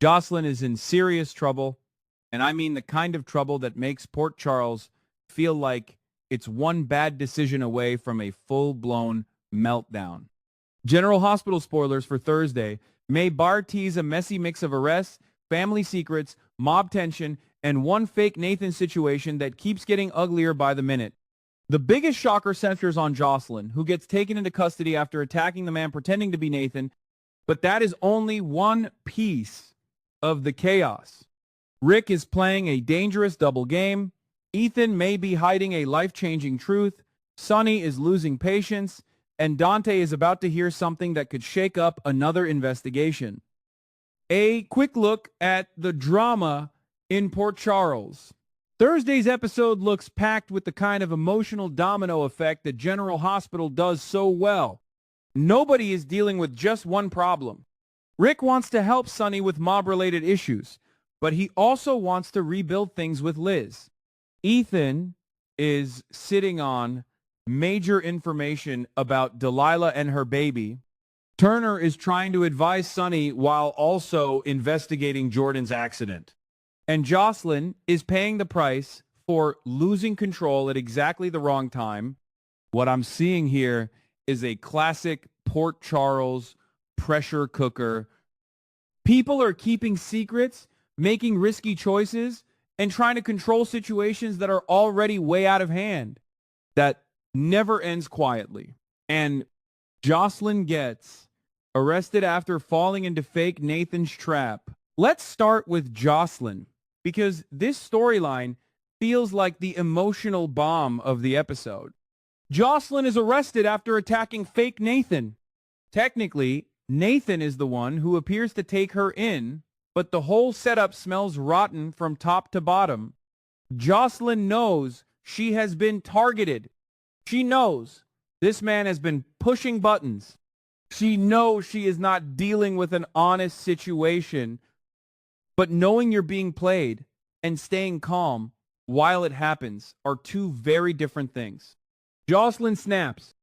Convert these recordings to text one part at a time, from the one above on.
Josslyn is in serious trouble, and I mean the kind of trouble that makes Port Charles feel like it's one bad decision away from a full-blown meltdown. General Hospital spoilers for Thursday. May Barr tease a messy mix of arrests, family secrets, mob tension, and one fake Nathan situation that keeps getting uglier by the minute. The biggest shocker centers on Josslyn, who gets taken into custody after attacking the man pretending to be Nathan, but that is only one piece of the chaos. Rick is playing a dangerous double game. Ethan may be hiding a life-changing truth. Sonny is losing patience. And Dante is about to hear something that could shake up another investigation. A quick look at the drama in Port Charles. Thursday's episode looks packed with the kind of emotional domino effect that General Hospital does so well. Nobody is dealing with just one problem. Rick wants to help Sonny with mob-related issues, but he also wants to rebuild things with Liz. Ethan is sitting on major information about Delilah and her baby. Turner is trying to advise Sonny while also investigating Jordan's accident. And Josslyn is paying the price for losing control at exactly the wrong time. What I'm seeing here is a classic Port Charles pressure cooker. People are keeping secrets, making risky choices, and trying to control situations that are already way out of hand. That never ends quietly. And Josslyn gets arrested after falling into fake Nathan's trap. Let's start with Josslyn, because this storyline feels like the emotional bomb of the episode. Josslyn is arrested after attacking fake Nathan. Technically, Nathan is the one who appears to take her in, but the whole setup smells rotten from top to bottom. Josslyn knows she has been targeted. She knows this man has been pushing buttons. She knows she is not dealing with an honest situation. But knowing you're being played and staying calm while it happens are two very different things. Josslyn snaps.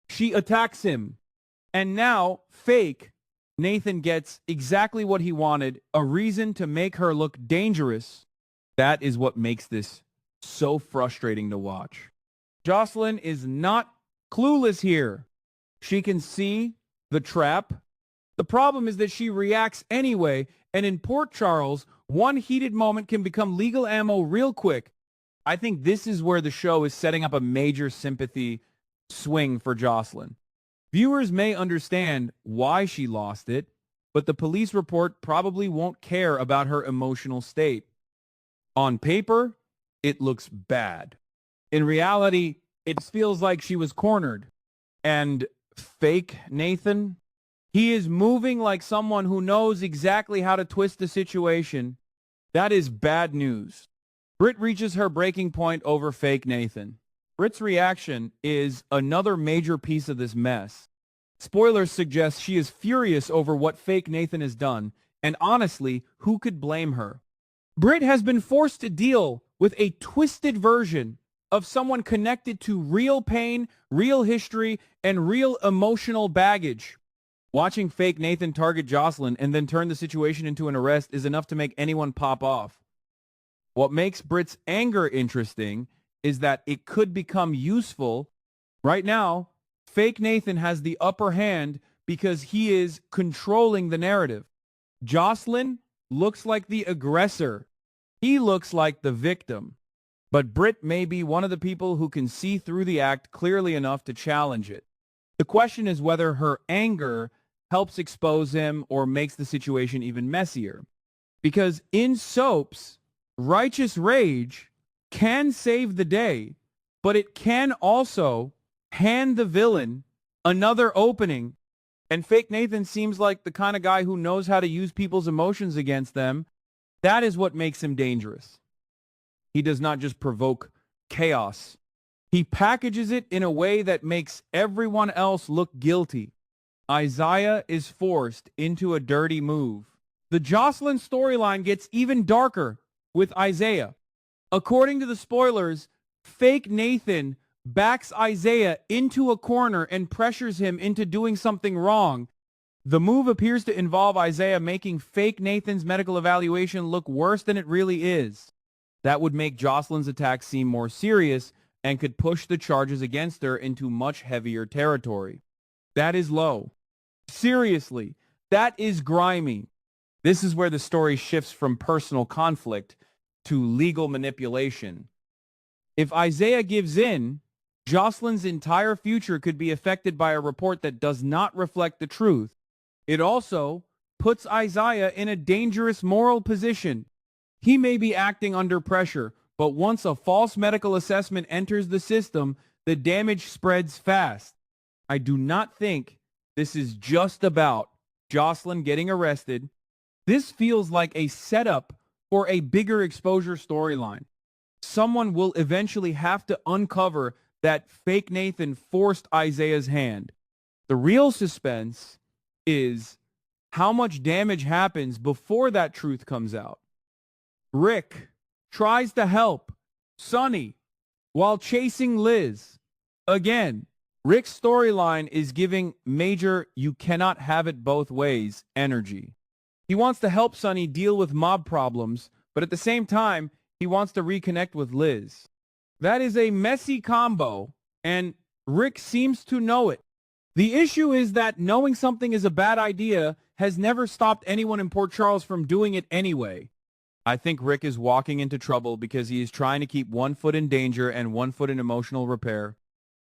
She attacks him. And now, fake Nathan gets exactly what he wanted, a reason to make her look dangerous. That is what makes this so frustrating to watch. Josslyn is not clueless here. She can see the trap. The problem is that she reacts anyway, and in Port Charles, one heated moment can become legal ammo real quick. I think this is where the show is setting up a major sympathy swing for Josslyn. Viewers may understand why she lost it, but the police report probably won't care about her emotional state. On paper, it looks bad. In reality, it feels like she was cornered. And fake Nathan, he is moving like someone who knows exactly how to twist the situation. That is bad news. Britt reaches her breaking point over fake Nathan. Britt's reaction is another major piece of this mess. Spoilers suggest she is furious over what fake Nathan has done, and honestly, who could blame her? Britt has been forced to deal with a twisted version of someone connected to real pain, real history, and real emotional baggage. Watching fake Nathan target Josslyn and then turn the situation into an arrest is enough to make anyone pop off. What makes Britt's anger interesting is that it could become useful. Right now, fake Nathan has the upper hand because he is controlling the narrative. Josslyn looks like the aggressor. He looks like the victim. But Britt may be one of the people who can see through the act clearly enough to challenge it. The question is whether her anger helps expose him or makes the situation even messier. Because in soaps, righteous rage can save the day, but it can also hand the villain another opening. And fake Nathan seems like the kind of guy who knows how to use people's emotions against them. That is what makes him dangerous. He does not just provoke chaos. He packages it in a way that makes everyone else look guilty. Isaiah is forced into a dirty move. The Josslyn storyline gets even darker with Isaiah. According to the spoilers, fake Nathan backs Isaiah into a corner and pressures him into doing something wrong. The move appears to involve Isaiah making fake Nathan's medical evaluation look worse than it really is. That would make Josslyn's attack seem more serious and could push the charges against her into much heavier territory. That is low. Seriously, that is grimy. This is where the story shifts from personal conflict to legal manipulation. If Isaiah gives in, Josslyn's entire future could be affected by a report that does not reflect the truth. It also puts Isaiah in a dangerous moral position. He may be acting under pressure, but once a false medical assessment enters the system, the damage spreads fast. I do not think this is just about Josslyn getting arrested. This feels like a setup for a bigger exposure storyline. Someone will eventually have to uncover that fake Nathan forced Isaiah's hand. The real suspense is how much damage happens before that truth comes out. Rick tries to help Sonny while chasing Liz. Again, Rick's storyline is giving major "you cannot have it both ways" energy. He wants to help Sonny deal with mob problems, but at the same time, he wants to reconnect with Liz. That is a messy combo, and Rick seems to know it. The issue is that knowing something is a bad idea has never stopped anyone in Port Charles from doing it anyway. I think Rick is walking into trouble because he is trying to keep one foot in danger and one foot in emotional repair.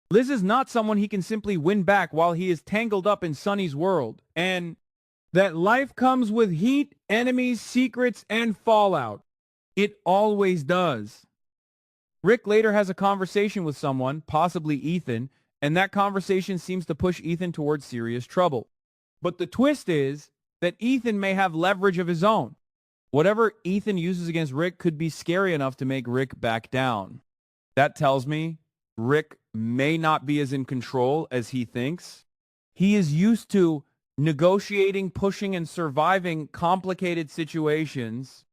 Liz is not someone he can simply win back while he is tangled up in Sonny's world. And that life comes with heat, enemies, secrets, and fallout. It always does. Rick later has a conversation with someone, possibly Ethan, and that conversation seems to push Ethan towards serious trouble. But the twist is that Ethan may have leverage of his own. Whatever Ethan uses against Rick could be scary enough to make Rick back down. That tells me Rick may not be as in control as he thinks. He is used to negotiating, pushing, and surviving complicated situations,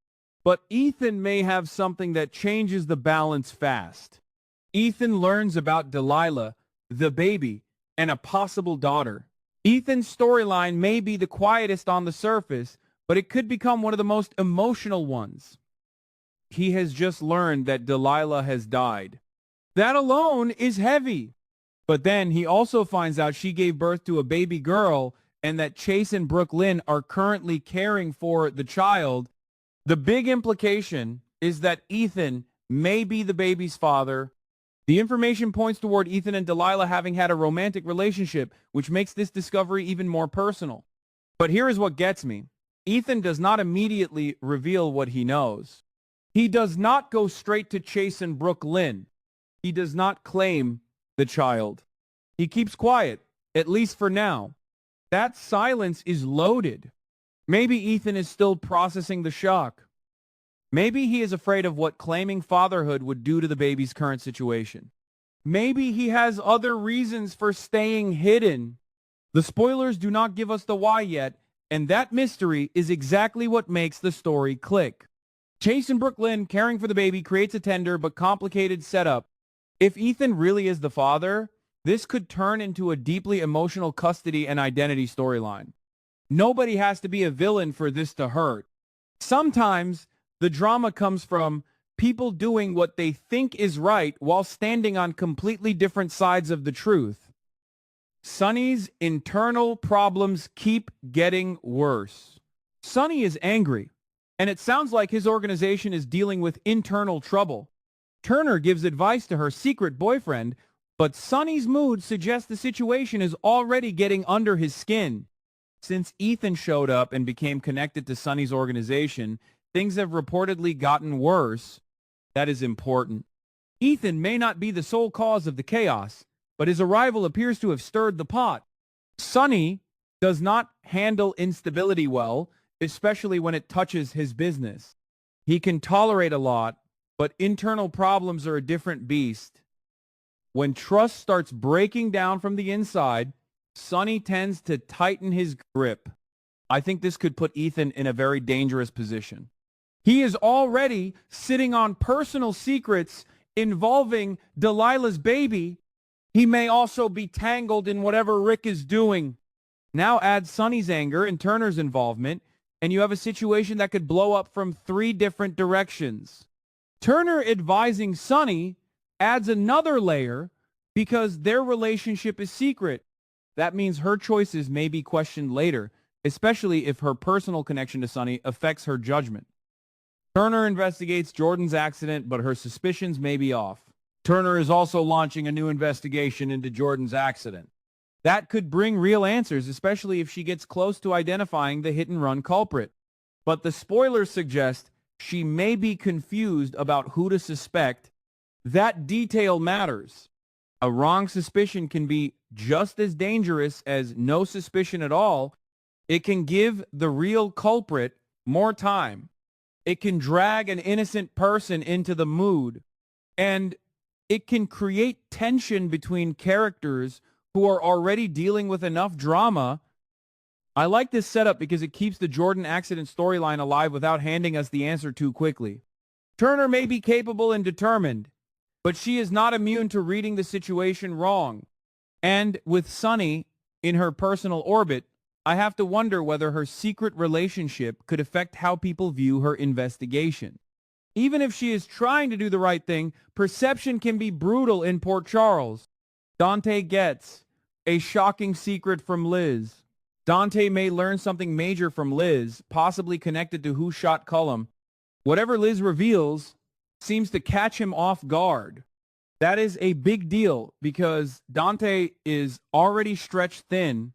but Ethan may have something that changes the balance fast. Ethan learns about Delilah, the baby, and a possible daughter. Ethan's storyline may be the quietest on the surface, but it could become one of the most emotional ones. He has just learned that Delilah has died. That alone is heavy. But then he also finds out she gave birth to a baby girl and that Chase and Brooklyn are currently caring for the child. The big implication is that Ethan may be the baby's father. The information points toward Ethan and Delilah having had a romantic relationship, which makes this discovery even more personal. But here is what gets me. Ethan does not immediately reveal what he knows. He does not go straight to Chase and Brooklyn. He does not claim the child. He keeps quiet, at least for now. That silence is loaded. Maybe Ethan is still processing the shock. Maybe he is afraid of what claiming fatherhood would do to the baby's current situation. Maybe he has other reasons for staying hidden. The spoilers do not give us the why yet, and that mystery is exactly what makes the story click. Chase and Brooklyn caring for the baby creates a tender but complicated setup. If Ethan really is the father, this could turn into a deeply emotional custody and identity storyline. Nobody has to be a villain for this to hurt. Sometimes the drama comes from people doing what they think is right while standing on completely different sides of the truth. Sonny's internal problems keep getting worse. Sonny is angry, and it sounds like his organization is dealing with internal trouble. Turner gives advice to her secret boyfriend, but Sonny's mood suggests the situation is already getting under his skin. Since Ethan showed up and became connected to Sonny's organization, things have reportedly gotten worse. That is important. Ethan may not be the sole cause of the chaos, but his arrival appears to have stirred the pot. Sonny does not handle instability well, especially when it touches his business. He can tolerate a lot, but internal problems are a different beast. When trust starts breaking down from the inside, Sonny tends to tighten his grip. I think this could put Ethan in a very dangerous position. He is already sitting on personal secrets involving Delilah's baby. He may also be tangled in whatever Rick is doing. Now add Sonny's anger and Turner's involvement, and you have a situation that could blow up from 3 different directions. Turner advising Sonny adds another layer because their relationship is secret. That means her choices may be questioned later, especially if her personal connection to Sonny affects her judgment. Turner investigates Jordan's accident, but her suspicions may be off. Turner is also launching a new investigation into Jordan's accident. That could bring real answers, especially if she gets close to identifying the hit-and-run culprit. But the spoilers suggest she may be confused about who to suspect. That detail matters. A wrong suspicion can be just as dangerous as no suspicion at all. It can give the real culprit more time. It can drag an innocent person into the mood. And it can create tension between characters who are already dealing with enough drama. I like this setup because it keeps the Jordan accident storyline alive without handing us the answer too quickly. Turner may be capable and determined, but she is not immune to reading the situation wrong. And with Sonny in her personal orbit, I have to wonder whether her secret relationship could affect how people view her investigation. Even if she is trying to do the right thing, perception can be brutal in Port Charles. Dante gets a shocking secret from Liz. Dante may learn something major from Liz, possibly connected to who shot Cullum. Whatever Liz reveals seems to catch him off guard. That is a big deal because Dante is already stretched thin.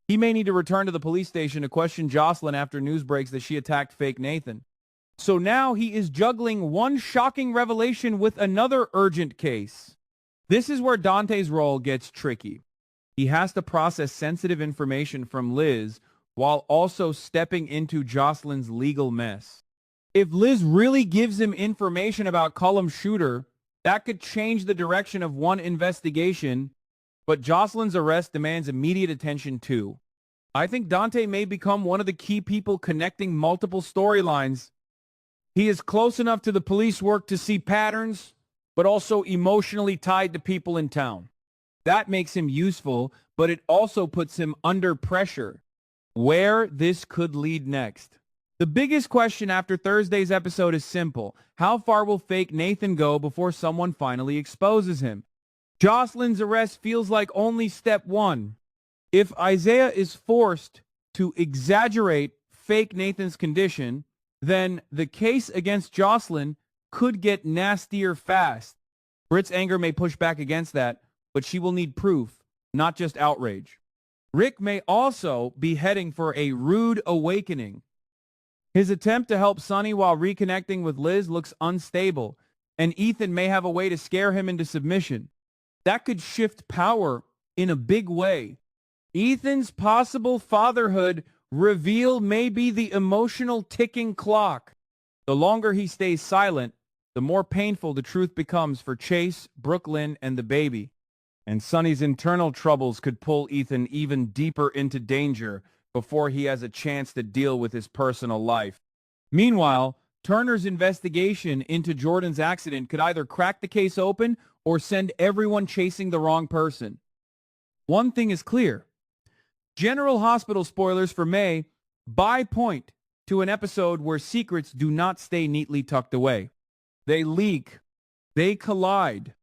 He may need to return to the police station to question Josslyn after news breaks that she attacked fake Nathan. So now he is juggling one shocking revelation with another urgent case. This is where Dante's role gets tricky. He has to process sensitive information from Liz while also stepping into Josslyn's legal mess. If Liz really gives him information about Cullum's shooter, that could change the direction of one investigation, but Josslyn's arrest demands immediate attention too. I think Dante may become one of the key people connecting multiple storylines. He is close enough to the police work to see patterns, but also emotionally tied to people in town. That makes him useful, but it also puts him under pressure. Where this could lead next. The biggest question after Thursday's episode is simple. How far will fake Nathan go before someone finally exposes him? Josslyn's arrest feels like only step 1. If Isaiah is forced to exaggerate fake Nathan's condition, then the case against Josslyn could get nastier fast. Britt's anger may push back against that, but she will need proof, not just outrage. Rick may also be heading for a rude awakening. His attempt to help Sonny while reconnecting with Liz looks unstable, and Ethan may have a way to scare him into submission. That could shift power in a big way. Ethan's possible fatherhood reveal may be the emotional ticking clock. The longer he stays silent, the more painful the truth becomes for Chase, Brooklyn, and the baby. And Sonny's internal troubles could pull Ethan even deeper into danger before he has a chance to deal with his personal life. Meanwhile, Turner's investigation into Jordan's accident could either crack the case open or send everyone chasing the wrong person. One thing is clear. General Hospital spoilers for May point to an episode where secrets do not stay neatly tucked away. They leak. They collide.